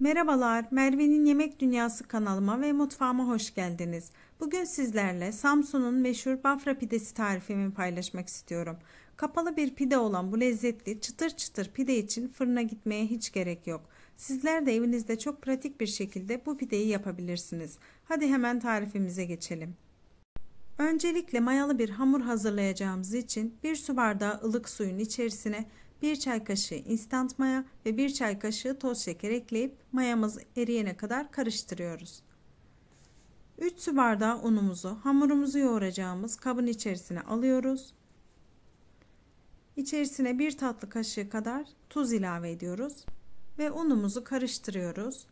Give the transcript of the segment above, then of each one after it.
Merhabalar, Merve'nin Yemek Dünyası kanalıma ve mutfağıma hoş geldiniz. Bugün sizlerle Samsun'un meşhur Bafra pidesi tarifimi paylaşmak istiyorum. Kapalı bir pide olan bu lezzetli çıtır çıtır pide için fırına gitmeye hiç gerek yok. Sizler de evinizde çok pratik bir şekilde bu pideyi yapabilirsiniz. Hadi hemen tarifimize geçelim. Öncelikle mayalı bir hamur hazırlayacağımız için 1 su bardağı ılık suyun içerisine 1 çay kaşığı instant maya ve 1 çay kaşığı toz şeker ekleyip mayamız eriyene kadar karıştırıyoruz. 3 su bardağı unumuzu hamurumuzu yoğuracağımız kabın içerisine alıyoruz. İçerisine 1 tatlı kaşığı kadar tuz ilave ediyoruz ve unumuzu karıştırıyoruz.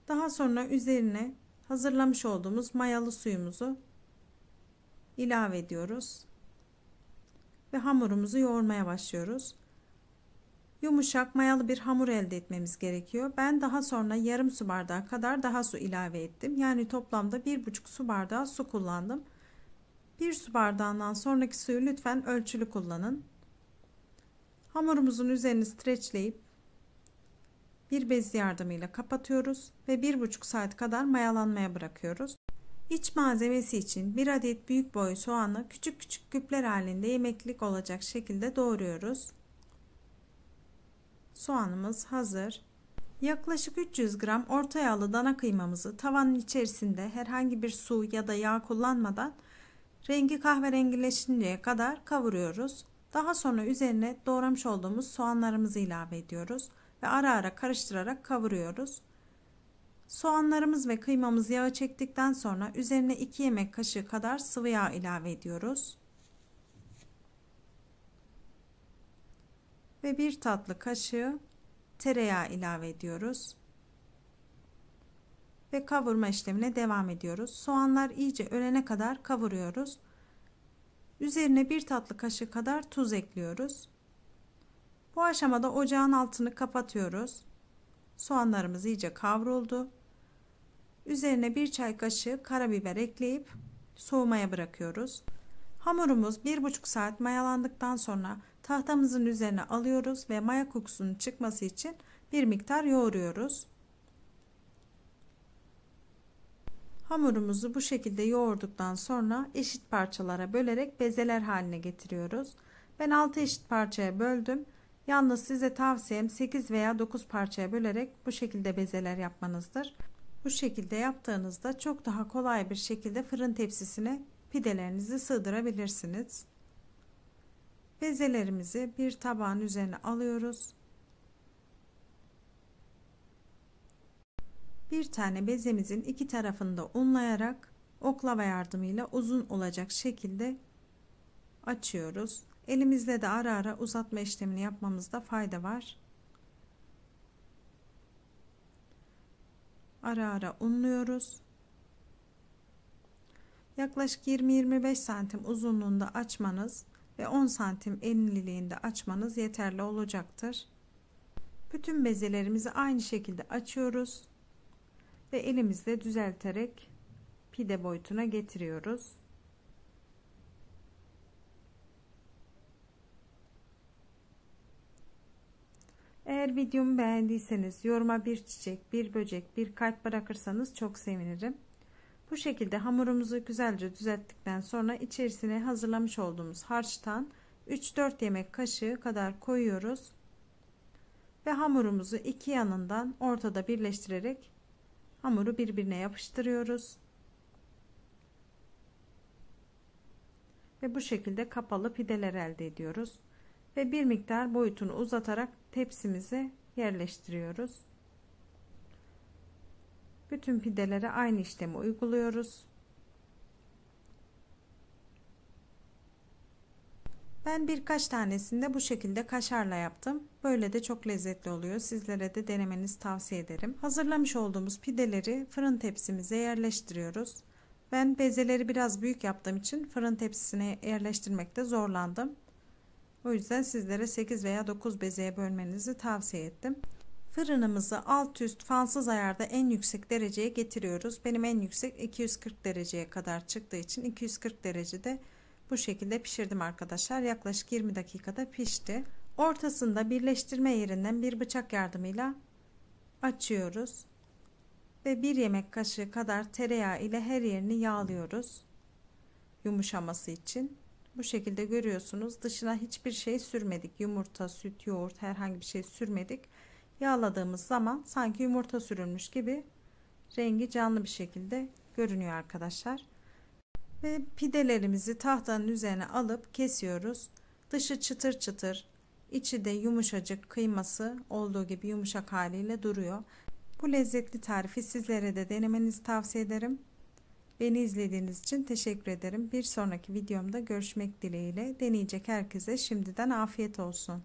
Daha sonra üzerine hazırlamış olduğumuz mayalı suyumuzu ilave ediyoruz ve hamurumuzu yoğurmaya başlıyoruz. Yumuşak mayalı bir hamur elde etmemiz gerekiyor. Ben daha sonra yarım su bardağı kadar daha su ilave ettim. Yani toplamda 1,5 su bardağı su kullandım. 1 su bardağından sonraki suyu lütfen ölçülü kullanın. Hamurumuzun üzerini streçleyip bir bez yardımıyla kapatıyoruz ve 1,5 saat kadar mayalanmaya bırakıyoruz. İç malzemesi için 1 adet büyük boy soğanı küçük küçük küpler halinde yemeklik olacak şekilde doğruyoruz. Soğanımız hazır. Yaklaşık 300 gram orta yağlı dana kıymamızı tavanın içerisinde herhangi bir su ya da yağ kullanmadan rengi kahverengileşinceye kadar kavuruyoruz. Daha sonra üzerine doğramış olduğumuz soğanlarımızı ilave ediyoruz ve ara ara karıştırarak kavuruyoruz. Soğanlarımız ve kıymamız yağı çektikten sonra üzerine 2 yemek kaşığı kadar sıvı yağ ilave ediyoruz. Ve 1 tatlı kaşığı tereyağı ilave ediyoruz. Ve kavurma işlemine devam ediyoruz. Soğanlar iyice ölene kadar kavuruyoruz. Üzerine 1 tatlı kaşığı kadar tuz ekliyoruz. Bu aşamada ocağın altını kapatıyoruz. Soğanlarımız iyice kavruldu. Üzerine 1 çay kaşığı karabiber ekleyip soğumaya bırakıyoruz. Hamurumuz 1,5 saat mayalandıktan sonra tahtamızın üzerine alıyoruz ve maya kokusunun çıkması için bir miktar yoğuruyoruz. Hamurumuzu bu şekilde yoğurduktan sonra eşit parçalara bölerek bezeler haline getiriyoruz. Ben 6 eşit parçaya böldüm. Yalnız size tavsiyem 8 veya 9 parçaya bölerek bu şekilde bezeler yapmanızdır. Bu şekilde yaptığınızda çok daha kolay bir şekilde fırın tepsisine pidelerinizi sığdırabilirsiniz. Bezelerimizi bir tabağın üzerine alıyoruz. Bir tane bezemizin iki tarafını da unlayarak oklava yardımıyla uzun olacak şekilde açıyoruz. Elimizle de ara ara uzatma işlemini yapmamızda fayda var. Ara ara unluyoruz. Yaklaşık 20-25 santim uzunluğunda açmanız ve 10 santim enliliğinde açmanız yeterli olacaktır. Bütün bezelerimizi aynı şekilde açıyoruz ve elimizle düzelterek pide boyutuna getiriyoruz. Eğer videomu beğendiyseniz yoruma bir çiçek, bir böcek, bir kalp bırakırsanız çok sevinirim. Bu şekilde hamurumuzu güzelce düzelttikten sonra içerisine hazırlamış olduğumuz harçtan 3-4 yemek kaşığı kadar koyuyoruz. Ve hamurumuzu iki yanından ortada birleştirerek hamuru birbirine yapıştırıyoruz. Ve bu şekilde kapalı pideler elde ediyoruz. Ve bir miktar boyutunu uzatarak tepsimize yerleştiriyoruz. Bütün pidelere aynı işlemi uyguluyoruz. Ben birkaç tanesini de bu şekilde kaşarla yaptım. Böyle de çok lezzetli oluyor. Sizlere de denemenizi tavsiye ederim. Hazırlamış olduğumuz pideleri fırın tepsimize yerleştiriyoruz. Ben bezeleri biraz büyük yaptığım için fırın tepsisine yerleştirmekte zorlandım. O yüzden sizlere 8 veya 9 bezeye bölmenizi tavsiye ettim. Fırınımızı alt üst fansız ayarda en yüksek dereceye getiriyoruz. Benim en yüksek 240 dereceye kadar çıktığı için 240 derecede bu şekilde pişirdim arkadaşlar. Yaklaşık 20 dakikada pişti. Ortasında birleştirme yerinden bir bıçak yardımıyla açıyoruz. Ve 1 yemek kaşığı kadar tereyağı ile her yerini yağlıyoruz. Yumuşaması için. Bu şekilde görüyorsunuz. Dışına hiçbir şey sürmedik. Yumurta, süt, yoğurt herhangi bir şey sürmedik. Yağladığımız zaman sanki yumurta sürülmüş gibi rengi canlı bir şekilde görünüyor arkadaşlar. Ve pidelerimizi tahtanın üzerine alıp kesiyoruz. Dışı çıtır çıtır, içi de yumuşacık, kıyması olduğu gibi yumuşak haliyle duruyor. Bu lezzetli tarifi sizlere de denemenizi tavsiye ederim. Beni izlediğiniz için teşekkür ederim. Bir sonraki videomda görüşmek dileğiyle. Deneyecek herkese şimdiden afiyet olsun.